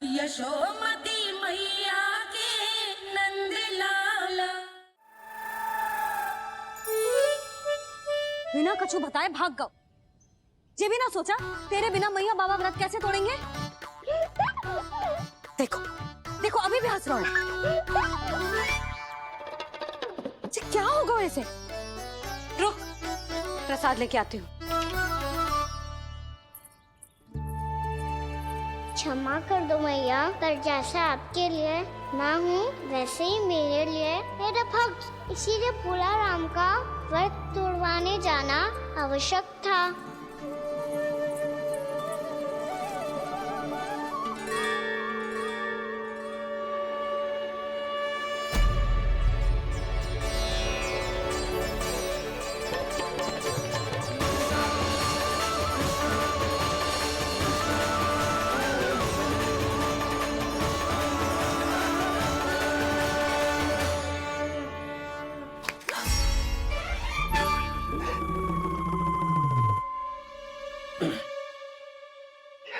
यशोमती मैया के नंद लाला। बिना कछु बताए भाग गओ। ये भी ना सोचा तेरे बिना मैया बाबा व्रत कैसे तोड़ेंगे। देखो देखो अभी भी हंस रहा है। क्या होगा वैसे? रुक प्रसाद लेके आती हूँ। क्षमा कर दो मैया, पर जैसा आपके लिए माँ हूँ वैसे ही मेरे लिए मेरा भक्त, इसीलिए भोला राम का व्रत तोड़वाने जाना आवश्यक था।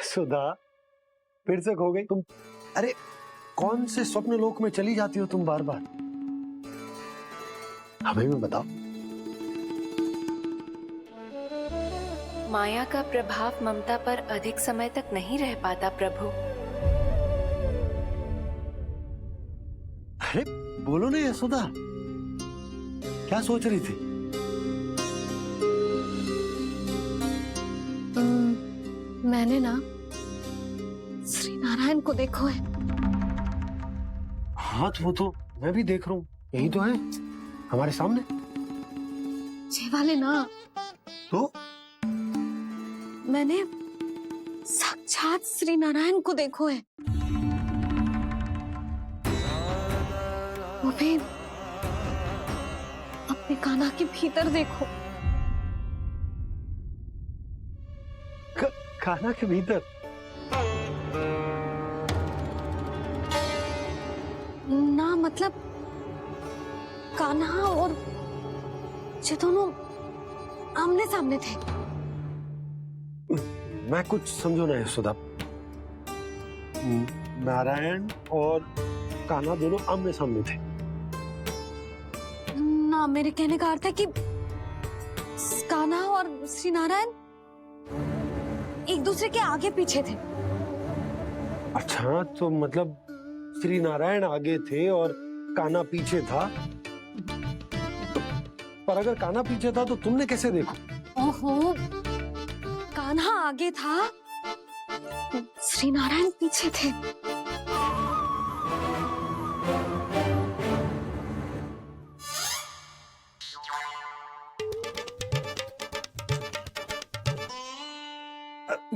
सुधा फिर से खो गई तुम। अरे कौन से स्वप्न लोक में चली जाती हो तुम बार बार? हमें भी बताओ। माया का प्रभाव ममता पर अधिक समय तक नहीं रह पाता प्रभु। अरे बोलो ना यशोदा, क्या सोच रही थी? मैंने ना श्री नारायण को देखो है। हाँ वो तो मैं भी देख रहा हूँ, यही तो है हमारे सामने। ये वाले ना तो मैंने साक्षात श्री नारायण को देखो है, वो भी अपने कान्हा के भीतर देखो। कान्हा के भीतर? ना मतलब कान्हा और ये दोनों आमने सामने थे। मैं कुछ समझो ना यशोदा। नारायण और कान्हा दोनों आमने सामने थे? ना मेरे कहने का अर्थ है कि कान्हा और श्री नारायण एक दूसरे के आगे पीछे थे। अच्छा तो मतलब श्री नारायण आगे थे और कान्हा पीछे था। पर अगर कान्हा पीछे था तो तुमने कैसे देखा? ओहो, कान्हा आगे था, श्री नारायण पीछे थे।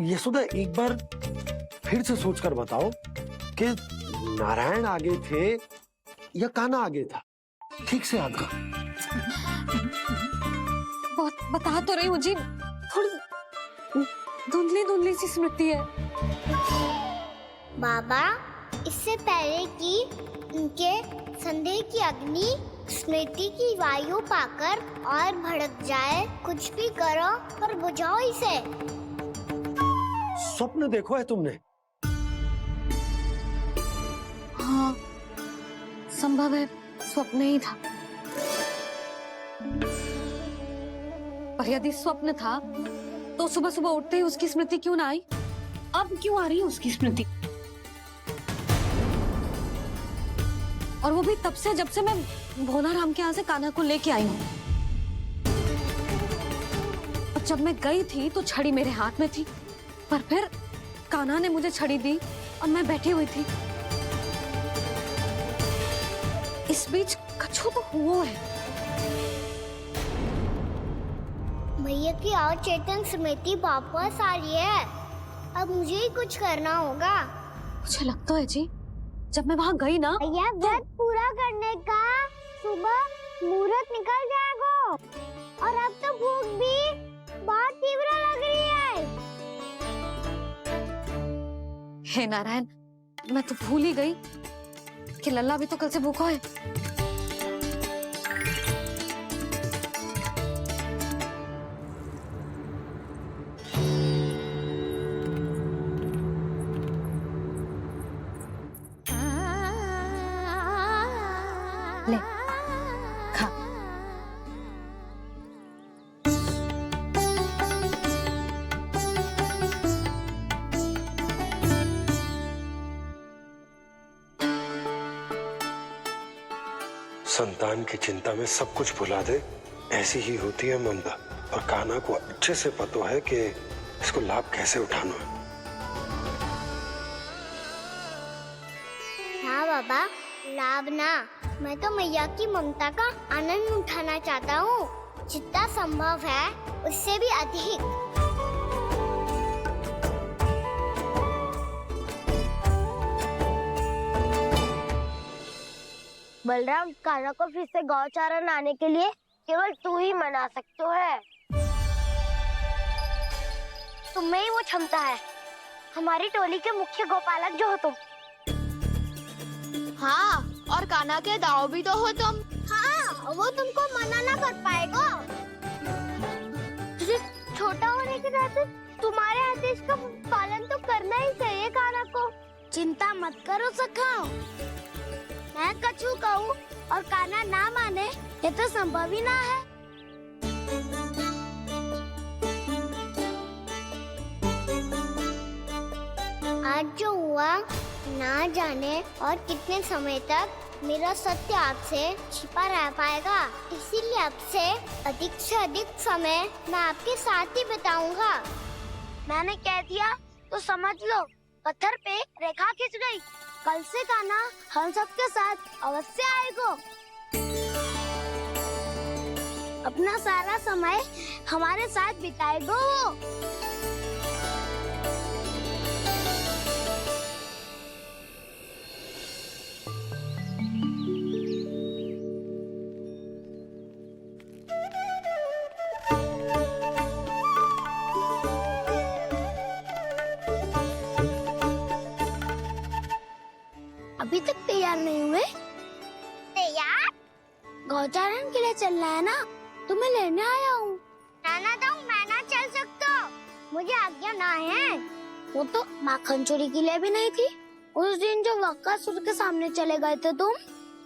यशोदा एक बार फिर से सोचकर बताओ कि नारायण आगे थे या कान्हा आगे था? ठीक से याद करो। बहुत बता तो रही हूँ जी, थोड़ी धुंधली धुंधली सी स्मृति है। बाबा, इससे पहले कि उनके संदेह की अग्नि स्मृति की वायु पाकर और भड़क जाए, कुछ भी करो और बुझाओ इसे। स्वप्न देखो है तुमने? हाँ, संभव है स्वप्न ही था। पर यदि स्वप्न था तो सुबह सुबह उठते ही उसकी स्मृति क्यों ना आई? अब क्यों आ रही है उसकी स्मृति? और वो भी तब से जब से मैं भोला राम के यहाँ से कान्हा को लेके आई हूँ। और जब मैं गई थी तो छड़ी मेरे हाथ में थी, पर फिर कान्हा ने मुझे छड़ी दी और मैं बैठी हुई थी। इस बीच कछु तो हुआ है। भैया की अचेतन स्मृति वापस आ रही है। अब मुझे ही कुछ करना होगा। मुझे लगता है जी, जब मैं वहाँ गई ना भैया व्रत पूरा करने का सुबह मुहूर्त निकल जाएगा और अब तो भूख भी बहुत तीव्र लग रही है। हे नारायण, मैं तो भूल ही गई कि लल्ला भी तो कल से भूखा है। संतान की चिंता में सब कुछ भुला दे, ऐसी ही होती है ममता। और कान्हा को अच्छे से पता है कि इसको लाभ कैसे उठाना है। हाँ बाबा, लाभ ना, मैं तो मैया की ममता का आनंद उठाना चाहता हूँ, जितना संभव है उससे भी अधिक। बलराम, कान्हा को फिर से गौचारण आने के लिए केवल तू ही मना सकते है। तुम्हें ही वो क्षमता है, हमारी टोली के मुख्य गोपालक जो हो तुम। हाँ, और कान्हा के दाव भी तो हो तुम। हाँ, वो तुमको मना ना कर पाएगा। छोटा होने के नाते तुम्हारे आदेश का पालन तो करना ही चाहिए कान्हा को। चिंता मत करो सखा, मैं कछु कहूँ और कान्हा ना माने, ये तो संभव ही ना है। आज जो हुआ ना जाने और कितने समय तक मेरा सत्य आपसे छिपा रह पाएगा, इसीलिए आपसे अधिक से अधिक समय मैं आपके साथ ही बिताऊंगा। मैंने कह दिया तो समझ लो, पत्थर पे रेखा खिंच गई। कल से कान्हा हम सबके साथ अवश्य आएगा। अपना सारा समय हमारे साथ बिताएगा वो। अभी तक तैयार नहीं हुए? तैयार? गौचारण के लिए चलना है ना, तुम्हें लेने आया हूँ। नाना तो मैं ना चल सकता, मुझे आज्ञा ना है। वो तो माखन चोरी के लिए भी नहीं थी। उस दिन जो वक्कासुर के सामने चले गए थे तुम,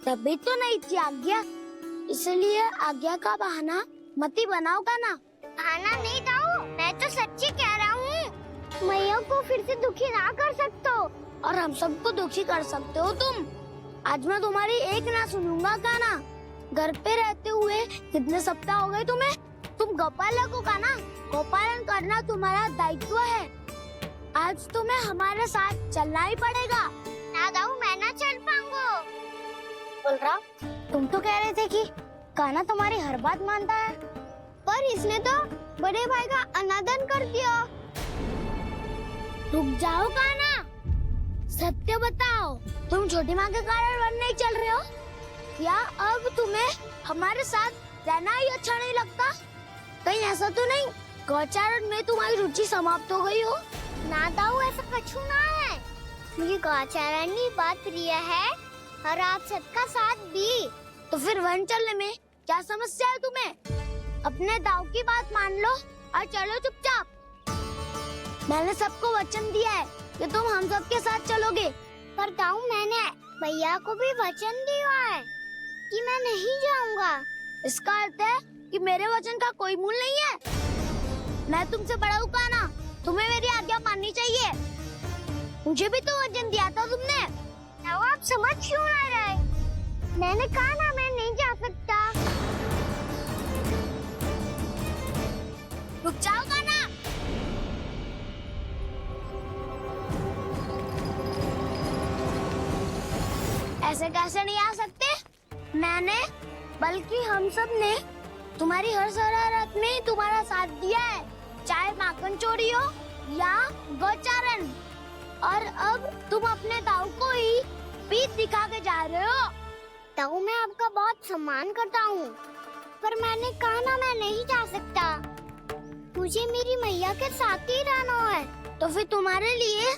तभी तो नहीं थी आज्ञा। इसलिए आज्ञा का बहाना मत ही बनाओ कान्हा। बहाना नहीं दाऊ, मैं तो सच्ची कह रहा हूँ। मैया को फिर से दुखी ना कर सकते हो और हम सबको दुखी कर सकते हो तुम। आज मैं तुम्हारी एक ना सुनूंगा कान्हा। घर पे रहते हुए कितने सप्ताह हो गए तुम्हें? तुम गोपालक हो कान्हा, गोपालन करना तुम्हारा दायित्व है। आज तुम्हें हमारे साथ चलना ही पड़ेगा। ना दाऊ, मैं ना चल पाऊंगा। बलराम, तुम तो कह रहे थे कि कान्हा तुम्हारी हर बात मानता है, पर इसने तो बड़े भाई का अनादर कर दिया। रुक जाओ कान्हा, सत्य बताओ, तुम छोटी माँ के कारण वन नहीं चल रहे हो? या अब तुम्हें हमारे साथ रहना ही अच्छा नहीं लगता? कहीं ऐसा तो नहीं गौचारण में तुम्हारी रुचि समाप्त हो गई हो? ना दाऊ, ऐसा कछु ना है। मुझे गौचारण की बात प्रिय है और आप सबका साथ भी। तो फिर वन चलने में क्या समस्या है तुम्हें? अपने दाऊ की बात मान लो और चलो चुपचाप। मैंने सबको वचन दिया है कि तुम हम सबके साथ चलोगे। पर दाऊ, मैंने भैया को भी वचन दिया है कि मैं नहीं जाऊंगा। इसका अर्थ है कि मेरे वचन का कोई मूल नहीं है। मैं तुमसे बड़ा हूँ कान्हा, तुम्हें मेरी आज्ञा माननी चाहिए। मुझे भी तो वचन दिया था तुमने। दाऊ, आप समझ क्यों आ रहे? मैंने कहा ना, मैं नहीं जा सकता। रुक जाओ कान्हा। ऐसे कैसे नहीं आ सकते? मैंने, बल्कि हम सब ने तुम्हारी हर शरारत में तुम्हारा साथ दिया है, चाहे माखन चोरी हो या गौचारण। और अब तुम अपने दाऊ को ही पीठ दिखा के जा रहे हो। दाऊ, मैं आपका बहुत सम्मान करता हूँ, पर मैंने कहा ना, मैं नहीं जा सकता। मुझे मेरी मैया के साथ ही रहना है। तो फिर तुम्हारे लिए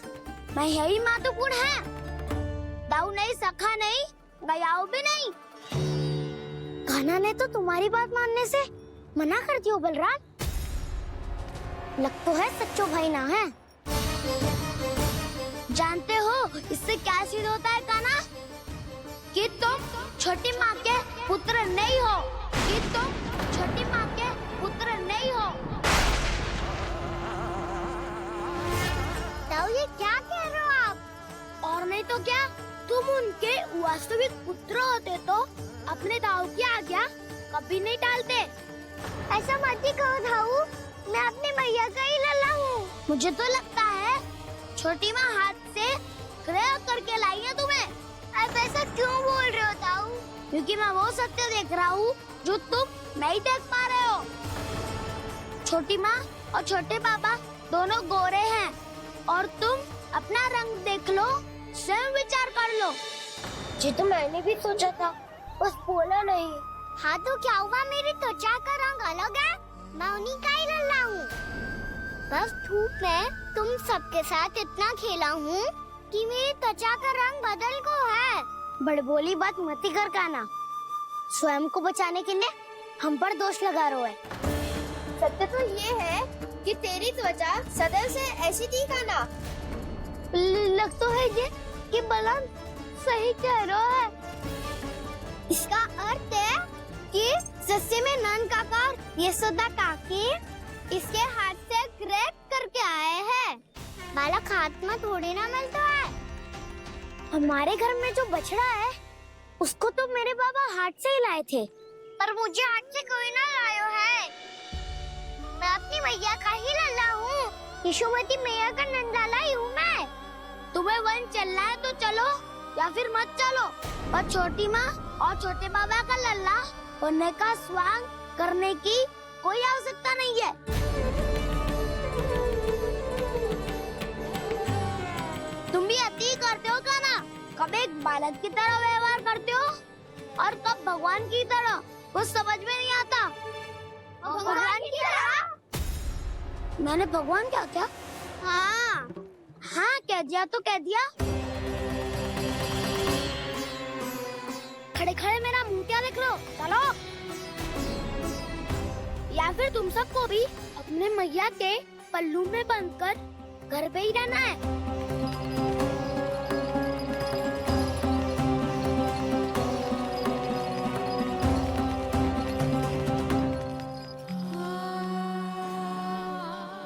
मैं यही महत्वपूर्ण है। दाऊ नहीं, सखा नहीं, गयाऊ भी नहीं। कान्हा ने तो तुम्हारी बात मानने से मना कर दिया बलराम। लग तो है सच्चो भाई ना है। जानते हो इससे क्या सिद्ध होता है कान्हा? कि तुम छोटी माँ के पुत्र नहीं हो, कि तुम छोटी माँ के पुत्र नहीं हो। दाऊ, ये क्या कह रहे हो आप? और नहीं तो क्या, तुम उनके वास्तविक पुत्र होते तो अपने दाऊ की आज्ञा कभी नहीं टालते। ऐसा मत ही कहो दाऊ, मैं अपने मैया का ही लल्ला हूँ। मुझे तो लगता है छोटी माँ हाथ से ग्रह करके लाई है तुम्हें। अब ऐसा क्यों बोल रहे हो दाऊ? क्योंकि मैं वो सत्य देख रहा हूँ जो तुम नहीं देख पा रहे हो। छोटी माँ और छोटे पापा दोनों गोरे हैं और तुम अपना रंग देख लो, स्वयं विचार कर लो। जी तो मैंने भी सोचा था, बस बोला नहीं। हाँ तो क्या हुआ, मेरी त्वचा का रंग अलग है, मैं उन्हीं का ही लल्ला हूँ। बस धूप में तुम सबके साथ इतना खेला हूँ कि मेरी त्वचा का रंग बदल को है। बड़बोली बात मत ही कर काना, स्वयं को बचाने के लिए हम पर दोष लगा रहे है। सत्य तो ये है कि तेरी त्वचा सदैव से ऐसी थी काना। लग तो है ये कि बलम सही कह रहा है। इसका अर्थ है कि सस्ते में नन काका यशोदा काकी इसके हाथ से ग्रेट करके आए हैं। बालक हाथ में थोड़ी ना मिलता है। हमारे घर में जो बछड़ा है उसको तो मेरे बाबा हाथ से ही लाए थे, पर मुझे हाथ से कोई ना लायो है। मैं अपनी मैया का ही लल्ला हूँ, यशोमती मैया का नंदाला ही हूँ मैं। तुम्हें वन चलना है तो चलो या फिर मत चलो, पर छोटी माँ और छोटे बाबा का लल्ला बनने का स्वांग करने की कोई आवश्यकता नहीं है। तुम भी अति करते हो काना, कब एक बालक की तरह व्यवहार करते हो और कब भगवान की तरह, कुछ समझ में नहीं आता। भगवान की तरह? मैंने भगवान क्या क्या? हाँ हाँ कह दिया तो कह दिया। खड़े खड़े मेरा मुंह क्या देख लो, चलो। या फिर तुम सबको भी अपने मैया के पल्लू में बंधकर घर पे ही रहना है।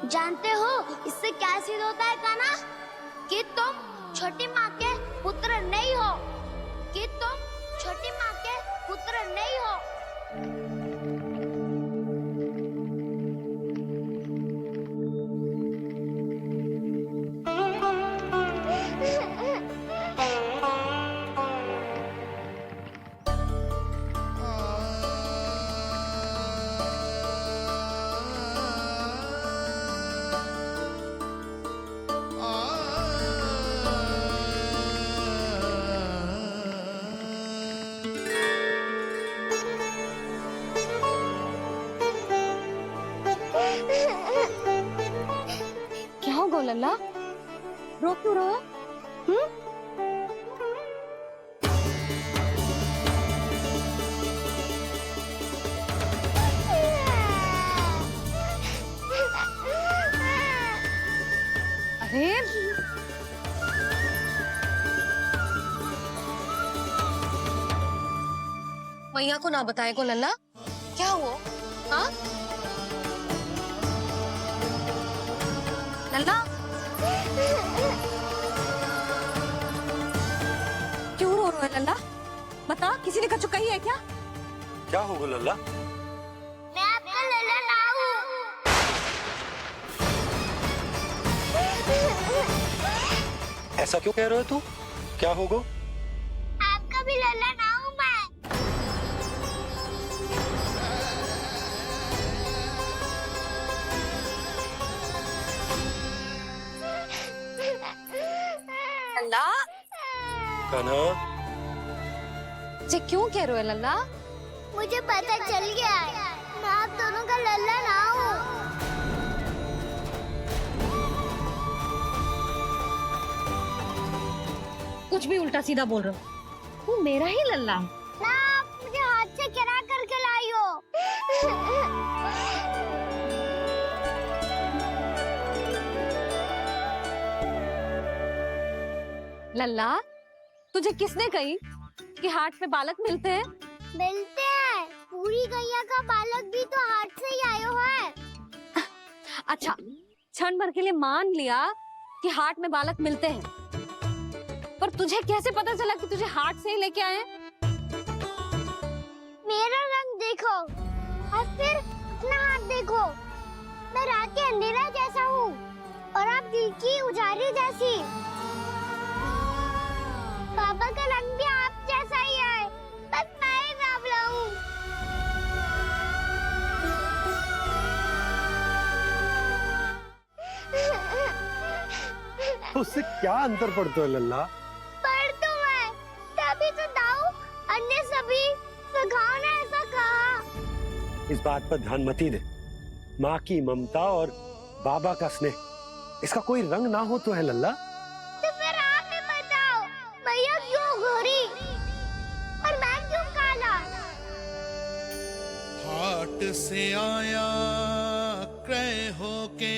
जानते हो इससे क्या सिद्ध होता है काना? कि तुम छोटी माँ के पुत्र नहीं हो, कि तुम छोटी माँ के पुत्र नहीं हो। क्या हो गो लल्ला, रो क्यों रहो? अरे मैया को ना बताए को लल्ला, क्या हुआ? हाँ लल्ला, क्यों रो रहे हो लल्ला? बता, किसी ने कछु कही है क्या? क्या होगा लल्ला? मैं आपका लल्ला ना हूँ। ऐसा क्यों कह रहे हो तू? क्या होगा? आपका भी लल्ला ना हूँ मैं। लल्ला, कान्हा, जे क्यों कह रहे हो लल्ला? मुझे पता चल गया है, मैं आप दोनों का लल्ला ना हूँ। कुछ भी उल्टा सीधा बोल रहे हो, तू मेरा ही लल्ला है। ना आप मुझे हाथ से गिरा करके लाई हो। लल्ला, तुझे किसने कही कि हाट में बालक मिलते हैं? मिलते हैं, पूरी गैया का बालक भी तो हाथ से ही आयो है। अच्छा, क्षण भर के लिए मान लिया कि हाट में बालक मिलते हैं, पर तुझे कैसे पता चला कि तुझे हाट से ही लेके आए हैं? मेरा रंग देखो और फिर अपना हाथ देखो। मैं रात के अंधेरा जैसा हूँ और आप दिल की उजाली जैसी। पापा का रंग भी आप जैसा ही है, बस मैं ही बावला हूँ। उससे क्या अंतर पड़ता है लल्ला? पर तो मैं तभी तो दाऊ अन्य सभी सखाओ ने ऐसा कहा। इस बात पर ध्यान मत ही दे। माँ की ममता और बाबा का स्नेह, इसका कोई रंग ना हो तो है लल्ला। तो फिर आप ही बताओ, मैया क्यों गोरी और मैं क्यों काला? हाट से आया क्रय होके,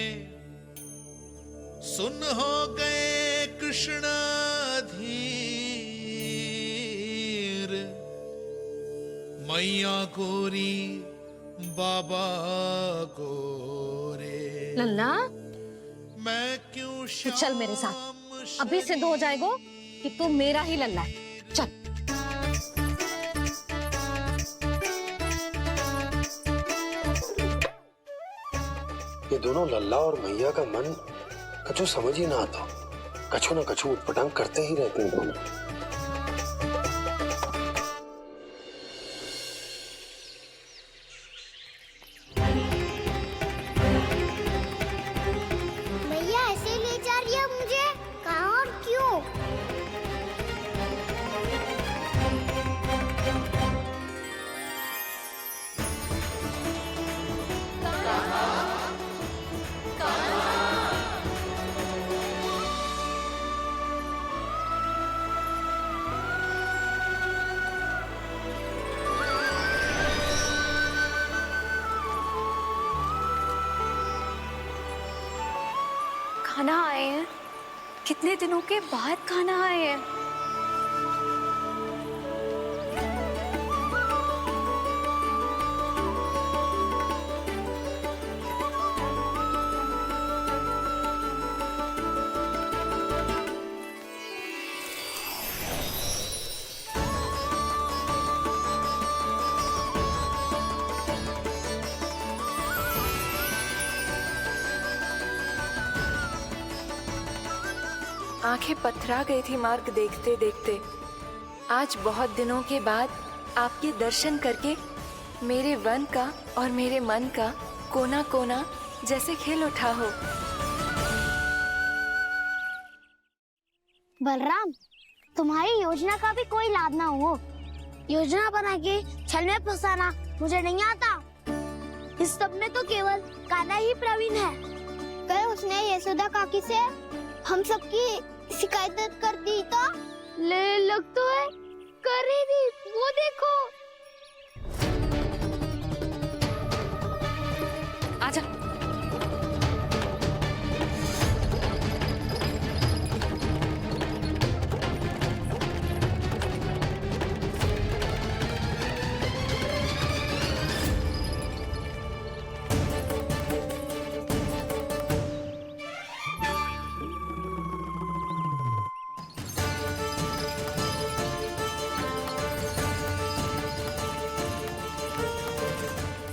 सुन हो गए कृष्ण धीर। मैया गोरी बाबा गोरे, लल्ला मैं क्यों तू चल मेरे साथ, अभी सिद्ध हो जाएगा कि तू मेरा ही लल्ला है। चल। ये दोनों लल्ला और मैया का मन कछु समझ ही ना आता। कछु न कछु उटपटांग करते ही रहते हैं दोनों। मैया ऐसे ले जा रही है मुझे, कहाँ और क्यों? खाना आए हैं, कितने दिनों के बाद खाना आए हैं। आंखें पथरा गई थी मार्ग देखते देखते। आज बहुत दिनों के बाद आपके दर्शन करके मेरे वन का और मेरे मन का कोना कोना जैसे खिल उठा हो। बलराम, तुम्हारी योजना का भी कोई लाभ ना हो। योजना बना के छल में फंसाना मुझे नहीं आता। इस सब में तो केवल कान्हा ही प्रवीण है। कल उसने यशोदा काकी से हम सबकी शिकायत कर दी तो लग तो है कर ही दी, वो देखो। आजा।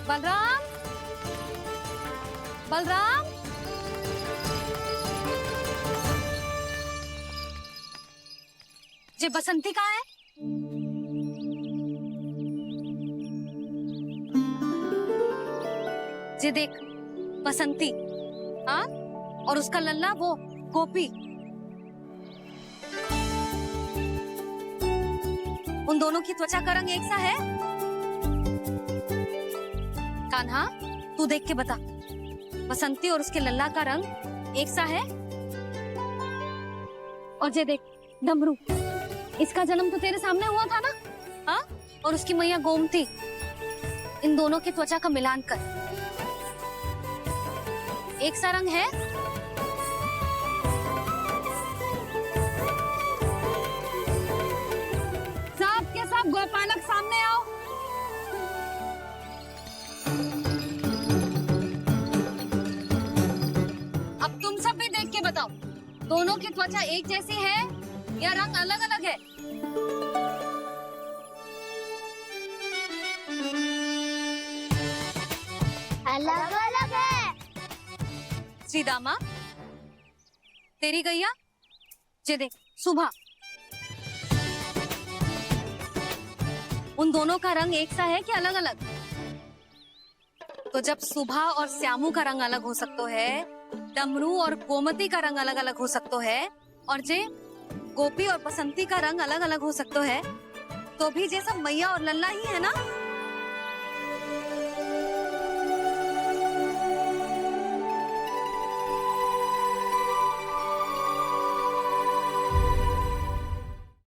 बलराम, बलराम, ये बसंती कहाँ है? ये देख बसंती, हाँ, और उसका लल्ला वो गोपी। उन दोनों की त्वचा का रंग एक सा है? कान्हा, तू देख के बता, बसंती और उसके लल्ला का रंग एक सा है? और ये देख डमरू, इसका जन्म तो तेरे सामने हुआ था ना, हाँ? और उसकी मैया गोमती, इन दोनों की त्वचा का मिलान कर एक सा रंग है? सब के सब गोपालक सामने आओ। अब तुम सब भी देख के बताओ, दोनों की त्वचा एक जैसी है या रंग अलग अलग है? अलग अलग है। श्रीदामा, तेरी गैया जे देख सुबह, उन दोनों का रंग एक सा है कि अलग अलग? तो जब सुबह और श्यामू का रंग अलग हो सकता है, डमरू और गोमती का रंग अलग अलग हो सकता है, और जे गोपी और बसंती का रंग अलग अलग हो सकता है, तो भी जे सब मैया और लल्ला ही है ना।